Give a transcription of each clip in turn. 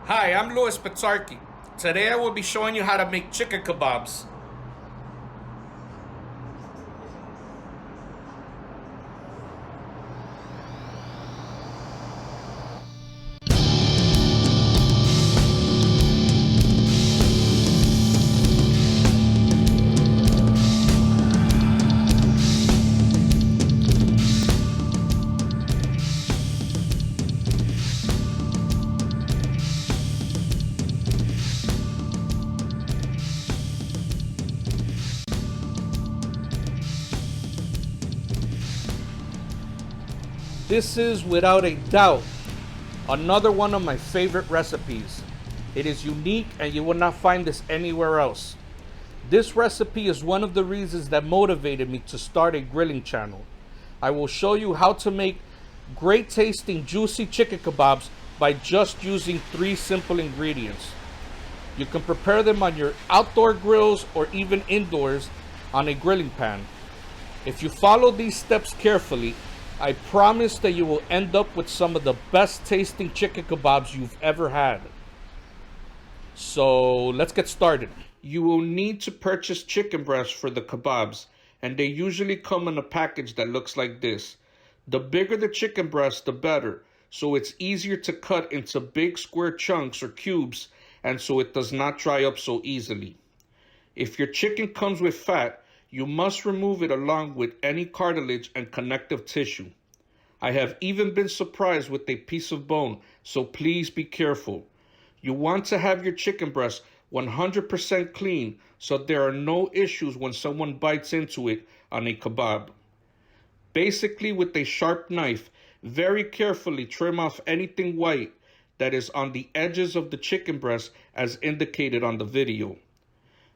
Hi, I'm Louis Pizzarki. Today I will be showing you how to make chicken kebabs. This is without a doubt another one of my favorite recipes. It is unique and you will not find this anywhere else. This recipe is one of the reasons that motivated me to start a grilling channel. I will show you how to make great tasting juicy chicken kebabs by just using 3 simple ingredients. You can prepare them on your outdoor grills or even indoors on a grilling pan. If you follow these steps carefully, I promise that you will end up with some of the best tasting chicken kebabs you've ever had. So let's get started. You will need to purchase chicken breasts for the kebabs, and they usually come in a package that looks like this. The bigger the chicken breast, the better, so it's easier to cut into big square chunks or cubes, and so it does not dry up so easily. If your chicken comes with fat, you must remove it along with any cartilage and connective tissue. I have even been surprised with a piece of bone, so please be careful. You want to have your chicken breast 100% clean so there are no issues when someone bites into it on a kebab. Basically, with a sharp knife, very carefully trim off anything white that is on the edges of the chicken breast as indicated on the video.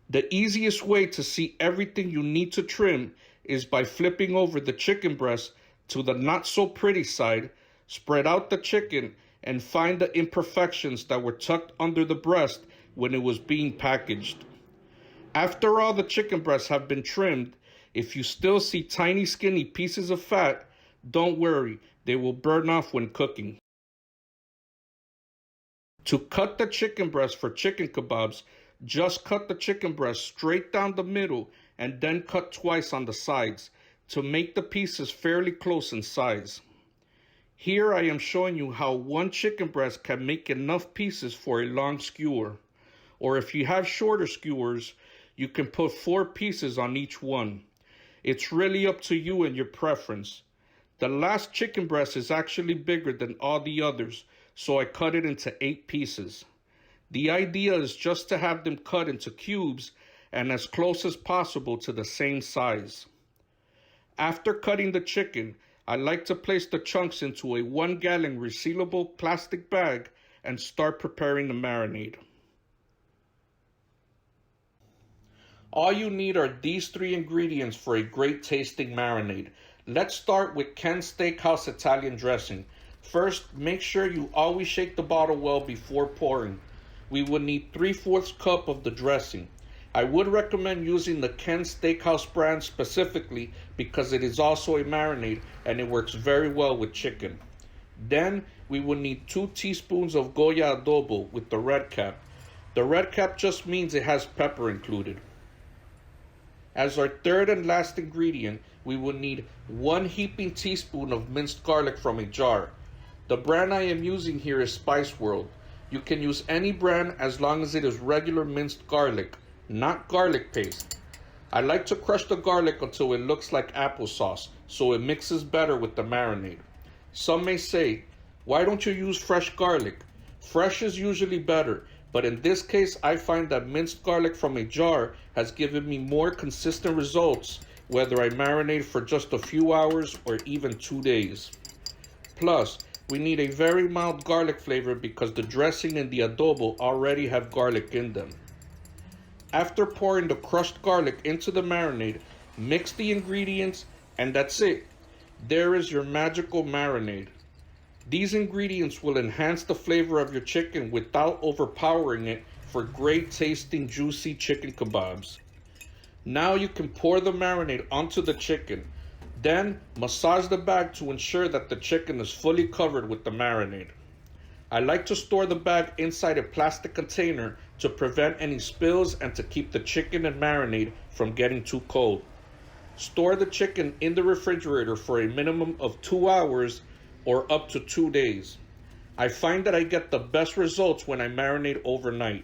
The easiest way to see everything you need to trim is by flipping over the chicken breast to the not so pretty side, spread out the chicken, and find the imperfections that were tucked under the breast when it was being packaged. After all the chicken breasts have been trimmed, if you still see tiny skinny pieces of fat, don't worry, they will burn off when cooking. To cut the chicken breast for chicken kebabs, just cut the chicken breast straight down the middle and then cut twice on the sides to make the pieces fairly close in size. Here I am showing you how one chicken breast can make enough pieces for a long skewer. Or if you have shorter skewers, you can put 4 pieces on each one. It's really up to you and your preference. The last chicken breast is actually bigger than all the others, so I cut it into 8 pieces. The idea is just to have them cut into cubes and as close as possible to the same size. After cutting the chicken, I like to place the chunks into a 1-gallon resealable plastic bag and start preparing the marinade. All you need are these 3 ingredients for a great tasting marinade. Let's start with Ken's Steakhouse Italian dressing. First, make sure you always shake the bottle well before pouring. We will need 3/4 cup of the dressing. I would recommend using the Ken's Steakhouse brand specifically because it is also a marinade and it works very well with chicken. Then we will need 2 teaspoons of Goya Adobo with the red cap. The red cap just means it has pepper included. As our third and last ingredient, we will need 1 heaping teaspoon of minced garlic from a jar. The brand I am using here is Spice World. You can use any brand as long as it is regular minced garlic, not garlic paste. I like to crush the garlic until it looks like applesauce, so it mixes better with the marinade. Some may say, why don't you use fresh garlic? Fresh is usually better, but in this case I find that minced garlic from a jar has given me more consistent results whether I marinate for just a few hours or even 2 days. Plus, we need a very mild garlic flavor because the dressing and the adobo already have garlic in them. After pouring the crushed garlic into the marinade, mix the ingredients and that's it. There is your magical marinade. These ingredients will enhance the flavor of your chicken without overpowering it for great tasting juicy chicken kebabs. Now you can pour the marinade onto the chicken. Then massage the bag to ensure that the chicken is fully covered with the marinade. I like to store the bag inside a plastic container to prevent any spills and to keep the chicken and marinade from getting too cold. Store the chicken in the refrigerator for a minimum of 2 hours or up to 2 days. I find that I get the best results when I marinate overnight.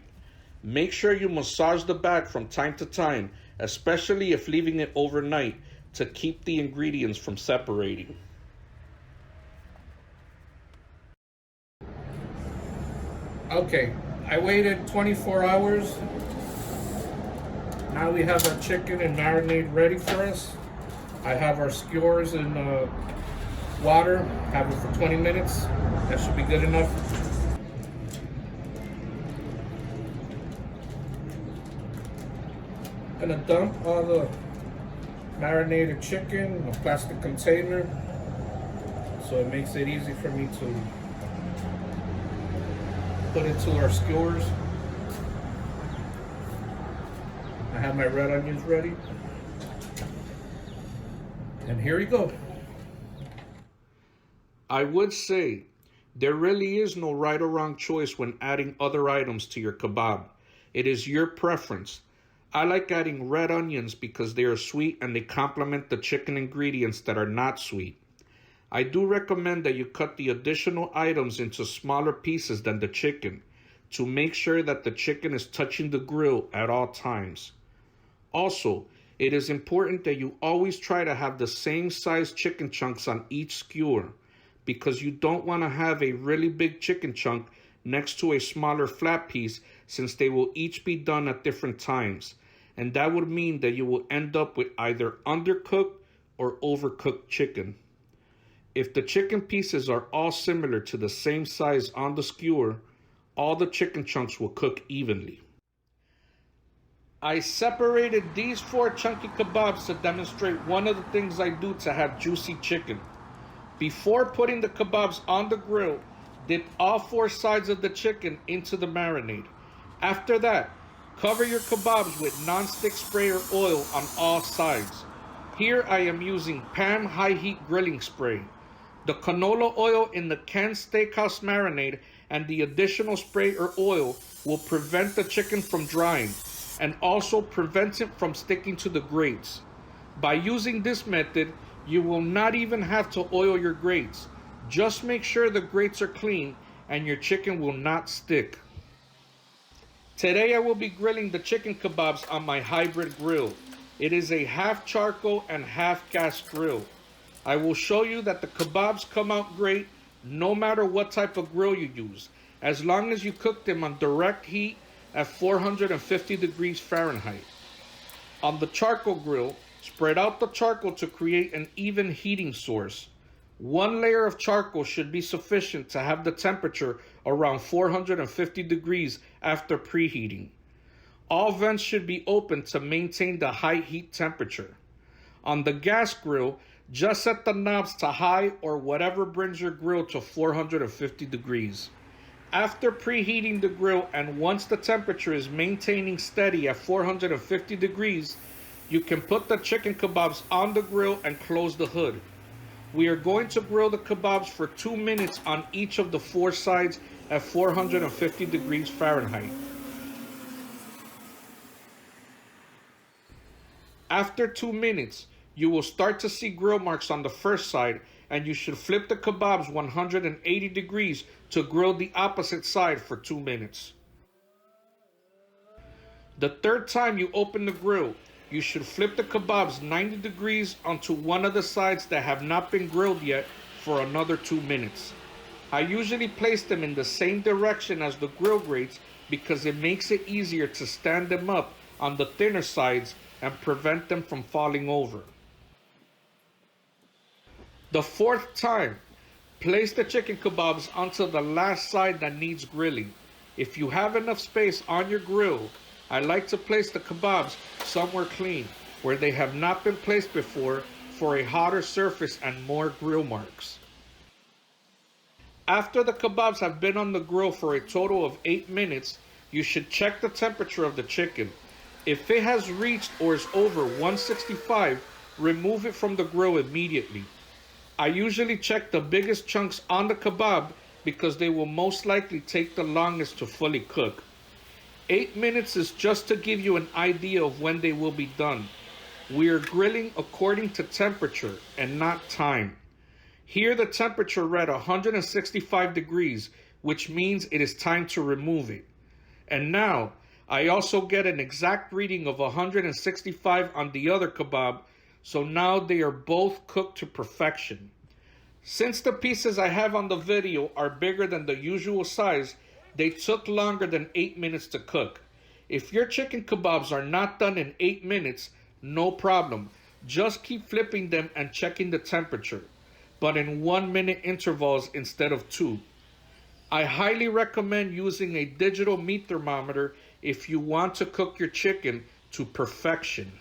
Make sure you massage the bag from time to time, especially if leaving it overnight, to keep the ingredients from separating. Okay, I waited 24 hours. Now we have our chicken and marinade ready for us. I have our skewers in water, have it for 20 minutes. That should be good enough. Gonna dump all the marinated chicken in a plastic container so it makes it easy for me to put into our skewers. I have my red onions ready. And here we go. I would say there really is no right or wrong choice when adding other items to your kebab. It is your preference. I like adding red onions because they are sweet and they complement the chicken ingredients that are not sweet. I do recommend that you cut the additional items into smaller pieces than the chicken to make sure that the chicken is touching the grill at all times. Also, it is important that you always try to have the same size chicken chunks on each skewer because you don't want to have a really big chicken chunk next to a smaller flat piece since they will each be done at different times. And that would mean that you will end up with either undercooked or overcooked chicken. If the chicken pieces are all similar to the same size on the skewer, all the chicken chunks will cook evenly. I separated these 4 chunky kebabs to demonstrate one of the things I do to have juicy chicken. Before putting the kebabs on the grill, dip all 4 sides of the chicken into the marinade. After that, cover your kebabs with non-stick sprayer oil on all sides. Here I am using Pan High Heat Grilling Spray. The canola oil in the canned steakhouse marinade and the additional spray or oil will prevent the chicken from drying and also prevent it from sticking to the grates. By using this method, you will not even have to oil your grates. Just make sure the grates are clean and your chicken will not stick. Today I will be grilling the chicken kebabs on my hybrid grill. It is a half charcoal and half gas grill. I will show you that the kebabs come out great no matter what type of grill you use, as long as you cook them on direct heat at 450 degrees Fahrenheit. On the charcoal grill, spread out the charcoal to create an even heating source. 1 layer of charcoal should be sufficient to have the temperature around 450 degrees after preheating. All vents should be open to maintain the high heat temperature. On the gas grill, just set the knobs to high or whatever brings your grill to 450 degrees. After preheating the grill and once the temperature is maintaining steady at 450 degrees, you can put the chicken kebabs on the grill and close the hood. We are going to grill the kebabs for 2 minutes on each of the 4 sides at 450 degrees Fahrenheit. After 2 minutes, you will start to see grill marks on the first side, and you should flip the kebabs 180 degrees to grill the opposite side for 2 minutes. The third time you open the grill, you should flip the kebabs 90 degrees onto one of the sides that have not been grilled yet for another 2 minutes. I usually place them in the same direction as the grill grates because it makes it easier to stand them up on the thinner sides and prevent them from falling over. The 4th time, place the chicken kebabs onto the last side that needs grilling. If you have enough space on your grill, I like to place the kebabs somewhere clean, where they have not been placed before, for a hotter surface and more grill marks. After the kebabs have been on the grill for a total of 8 minutes, you should check the temperature of the chicken. If it has reached or is over 165, remove it from the grill immediately. I usually check the biggest chunks on the kebab because they will most likely take the longest to fully cook. 8 minutes is just to give you an idea of when they will be done. We are grilling according to temperature and not time. Here the temperature read 165 degrees, which means it is time to remove it. And now, I also get an exact reading of 165 on the other kebab, so now they are both cooked to perfection. Since the pieces I have on the video are bigger than the usual size, they took longer than 8 minutes to cook. If your chicken kebabs are not done in 8 minutes, no problem. Just keep flipping them and checking the temperature, but in 1 minute intervals instead of 2. I highly recommend using a digital meat thermometer if you want to cook your chicken to perfection.